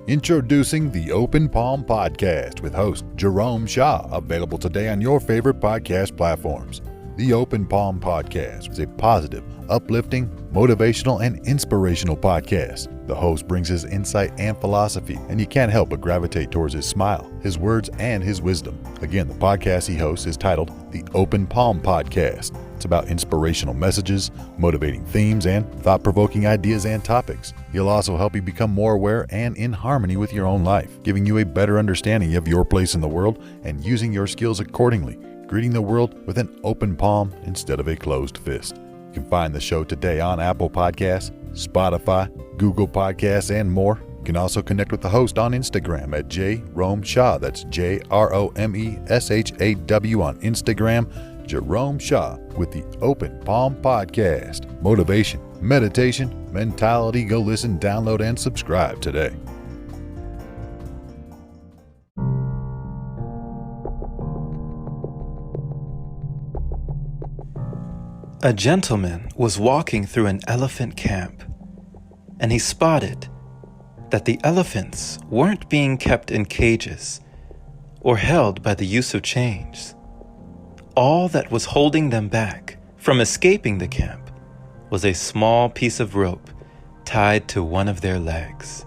Introducing the Open Palm Podcast with host Jerome Shaw, available today on your favorite podcast platforms. The Open Palm Podcast is a positive, uplifting, motivational, and inspirational podcast. The host brings his insight and philosophy, and you can't help but gravitate towards his smile, his words, and his wisdom. Again, the podcast he hosts is titled The Open Palm Podcast. It's about inspirational messages, motivating themes, and thought-provoking ideas and topics. He'll also help you become more aware and in harmony with your own life, giving you a better understanding of your place in the world and using your skills accordingly, greeting the world with an open palm instead of a closed fist. You can find the show today on Apple Podcasts, Spotify, Google Podcasts, and more. You can also connect with the host on Instagram at Jerome Shaw. That's JROMESHAW on Instagram. Jerome Shaw with the Open Palm Podcast. Motivation, meditation, mentality. Go listen, download, and subscribe today. A gentleman was walking through an elephant camp, and he spotted that the elephants weren't being kept in cages or held by the use of chains. All that was holding them back from escaping the camp was a small piece of rope tied to one of their legs.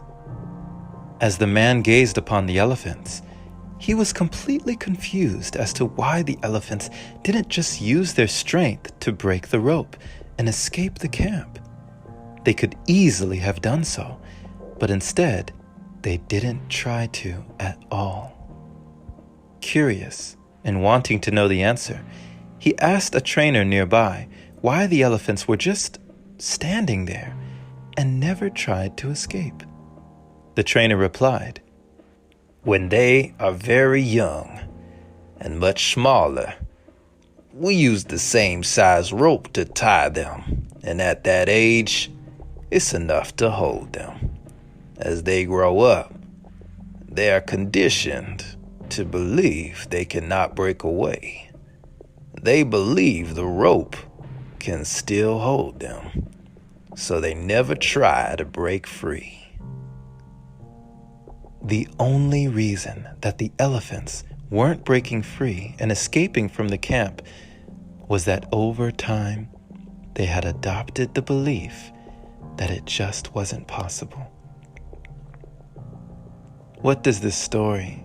As the man gazed upon the elephants, he was completely confused as to why the elephants didn't just use their strength to break the rope and escape the camp. They could easily have done so, but instead, they didn't try to at all. Curious and wanting to know the answer, he asked a trainer nearby why the elephants were just standing there and never tried to escape. The trainer replied, "When they are very young and much smaller, we use the same size rope to tie them, and at that age, it's enough to hold them. As they grow up, they are conditioned to believe they cannot break away. They believe the rope can still hold them, so they never try to break free." The only reason that the elephants weren't breaking free and escaping from the camp was that over time, they had adopted the belief that it just wasn't possible. What does this story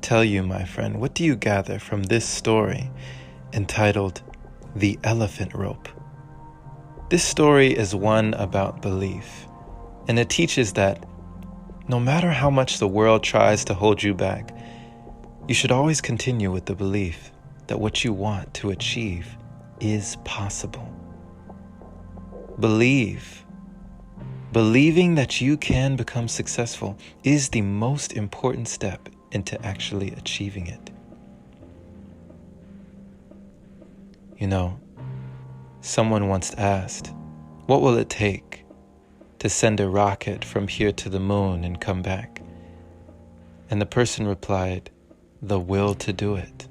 tell you, my friend? What do you gather from this story entitled The Elephant Rope? This story is one about belief, and it teaches that no matter how much the world tries to hold you back, you should always continue with the belief that what you want to achieve is possible. Believing that you can become successful is the most important step into actually achieving it. You know, someone once asked, what will it take to send a rocket from here to the moon and come back? And the person replied, the will to do it.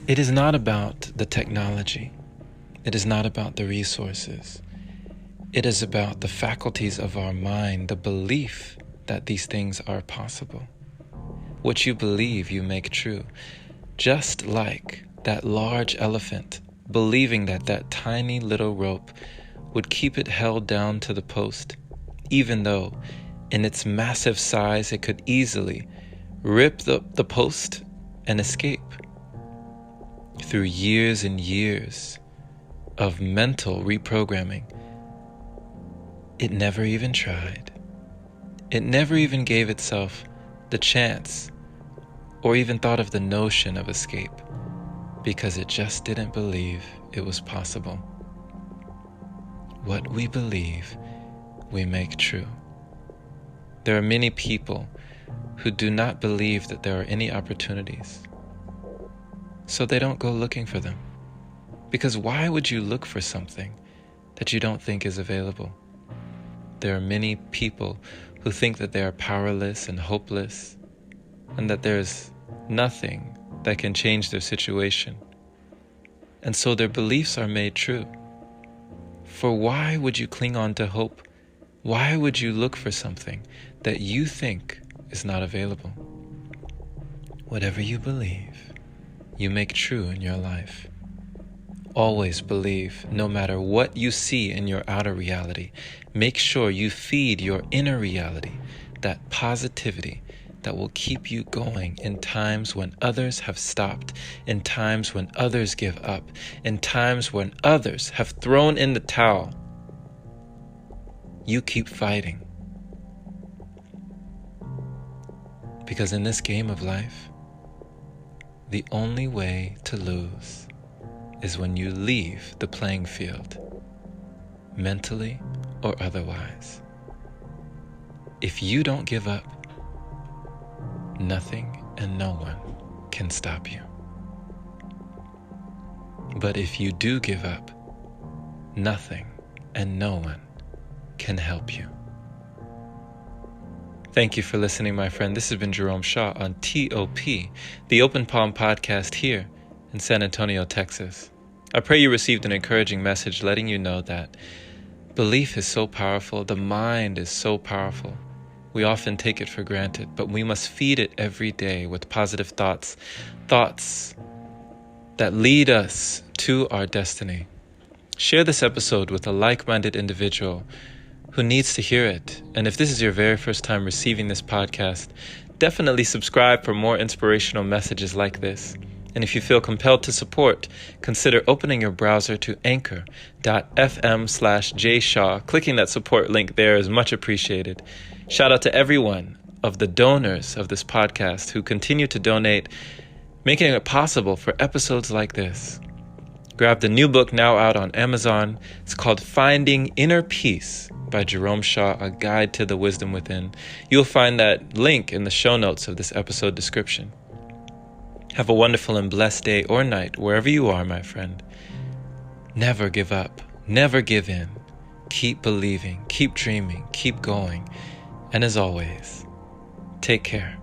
It is not about the technology. It is not about the resources. It is about the faculties of our mind, the belief that these things are possible. What you believe, you make true. Just like that large elephant believing that that tiny little rope would keep it held down to the post, even though in its massive size it could easily rip the post and escape. Through years and years of mental reprogramming, it never even tried. It never even gave itself the chance or even thought of the notion of escape because it just didn't believe it was possible. What we believe, we make true. There are many people who do not believe that there are any opportunities, so they don't go looking for them. Because why would you look for something that you don't think is available? There are many people who think that they are powerless and hopeless, and that there's nothing that can change their situation. And so their beliefs are made true. For why would you cling on to hope Why would you look for something that you think is not available? Whatever you believe, you make true in your life. Always believe, no matter what you see in your outer reality, make sure you feed your inner reality that positivity that will keep you going in times when others have stopped, in times when others give up, in times when others have thrown in the towel. You keep fighting. Because in this game of life, the only way to lose is when you leave the playing field, mentally or otherwise. If you don't give up, nothing and no one can stop you. But if you do give up, nothing and no one can help you. Thank you for listening, my friend. This has been Jerome Shaw on TOP, the Open Palm Podcast here in San Antonio, Texas. I pray you received an encouraging message letting you know that belief is so powerful, the mind is so powerful. We often take it for granted, but we must feed it every day with positive thoughts that lead us to our destiny. Share this episode with a like-minded individual who needs to hear it. And if this is your very first time receiving this podcast, definitely subscribe for more inspirational messages like this. And if you feel compelled to support, consider opening your browser to anchor.fm/jshaw. Clicking that support link there is much appreciated. Shout out to everyone of the donors of this podcast who continue to donate, making it possible for episodes like this. Grab the new book now out on Amazon. It's called Finding Inner Peace by Jerome Shaw, A Guide to the Wisdom Within. You'll find that link in the show notes of this episode description. Have a wonderful and blessed day or night, wherever you are, my friend. Never give up. Never give in. Keep believing. Keep dreaming. Keep going. And as always, take care.